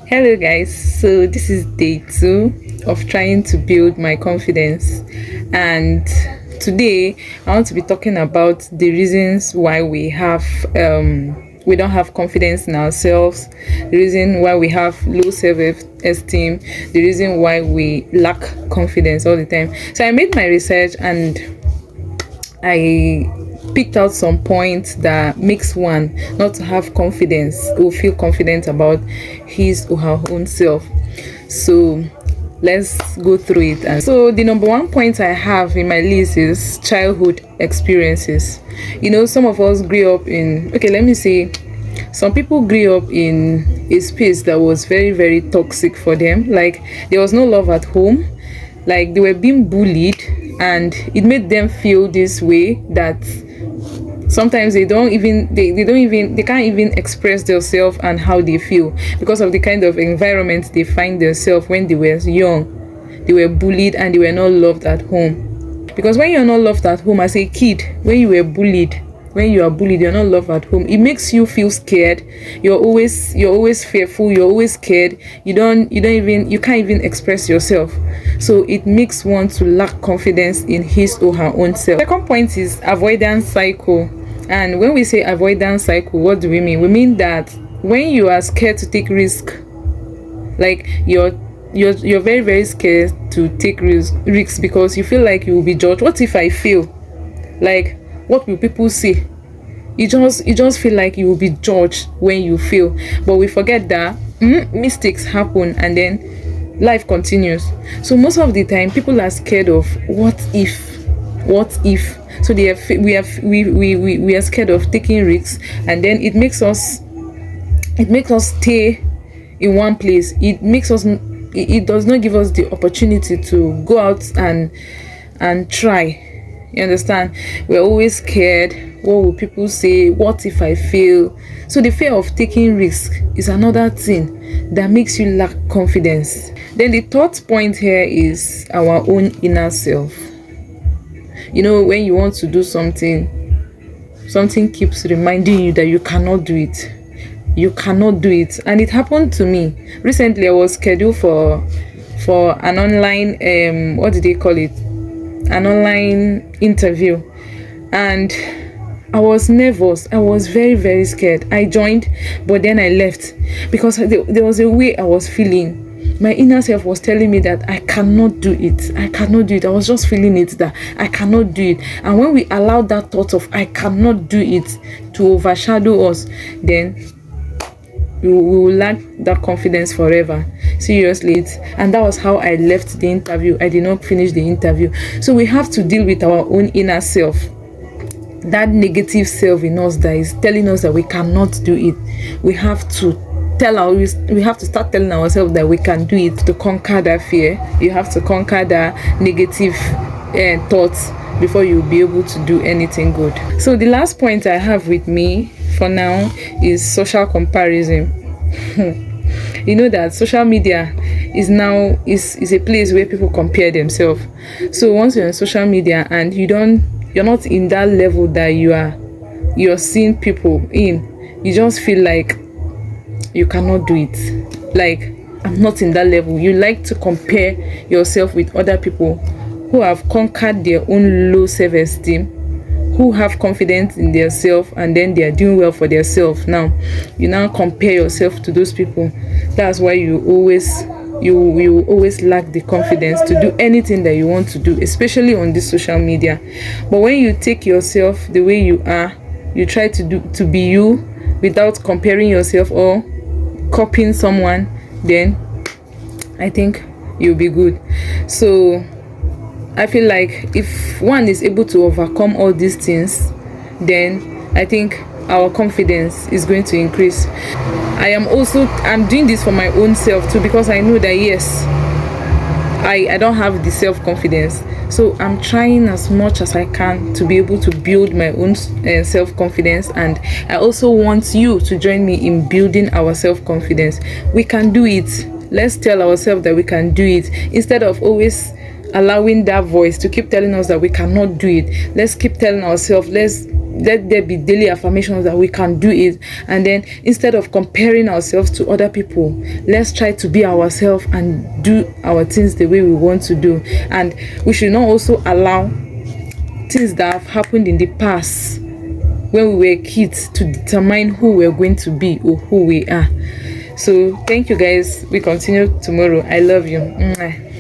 Hello, guys. So, this is day two of trying to build my confidence, and today I want to be talking about the reasons why we don't have confidence in ourselves, the reason why we have low self-esteem, the reason why we lack confidence all the time. So, I made my research and I picked out some points that makes one not to have confidence or feel confident about his or her own self. So let's go through it. And so the number one point I have in my list is childhood experiences. Some of us grew up in, okay, let me say, some people grew up in a space that was very, very toxic for them. Like, there was no love at home, like they were being bullied, and it made them feel this way that sometimes they can't even express themselves and how they feel because of the kind of environment they find themselves. When they were young, they were bullied and they were not loved at home. Because when you're not loved at home as a kid, when you are bullied, you're not loved at home, it makes you feel scared. You're always fearful, you're always scared. You can't even express yourself. So it makes one to lack confidence in his or her own self. Second point is avoidance cycle. And when we say avoidance cycle, what do we mean? We mean that when you are scared to take risk, like you're very, very scared to take risks because you feel like you will be judged. What if I fail? Like, what will people say? You just feel like you will be judged when you fail. But we forget that mistakes happen and then life continues. So most of the time people are scared of what if. So we are scared of taking risks, and then it makes us stay in one place. It does not give us the opportunity to go out and try. You understand? We're always scared. What will people say? What if I fail? So the fear of taking risk is another thing that makes you lack confidence. Then the third point here is our own inner self. When you want to do something keeps reminding you that you cannot do it. You cannot do it. And it happened to me recently. I was scheduled for an online what do they call it, an online interview, and I was nervous. I was very, very scared. I joined, but then I left because there was a way I was feeling. My inner self was telling me that I cannot do it. I was just feeling it, that I cannot do it. And when we allow that thought of I cannot do it to overshadow us, then we will lack that confidence forever. Seriously. And that was how I left the interview. I did not finish the interview. So we have to deal with our own inner self, that negative self in us that is telling us that we cannot do it. We have to start telling ourselves that we can do it, to conquer that fear. You have to conquer that negative thoughts before you'll be able to do anything good. So the last point I have with me for now is social comparison. You know that social media is now is a place where people compare themselves. So once you're on social media and you're not in that level that you're seeing people in, you just feel like you cannot do it. Like, I'm not in that level. You like to compare yourself with other people who have conquered their own low self-esteem, who have confidence in their self, and then they are doing well for themselves. Now you compare yourself to those people. That's why you will always lack the confidence to do anything that you want to do, especially on this social media. But when you take yourself the way you are, you try to be you without comparing yourself or copying someone, then I think you'll be good. So I feel like if one is able to overcome all these things, then I think our confidence is going to increase. I'm doing this for my own self too, because I know that yes, I don't have the self-confidence. So I'm trying as much as I can to be able to build my own self-confidence, and I also want you to join me in building our self-confidence. We can do it. Let's tell ourselves that we can do it instead of always allowing that voice to keep telling us that we cannot do it. Let's keep telling ourselves, let's let there be daily affirmations that we can do it. And then instead of comparing ourselves to other people, let's try to be ourselves and do our things the way we want to do. And we should not also allow things that have happened in the past when we were kids to determine who we're going to be or who we are. So thank you guys. We continue tomorrow. I love you. Mwah.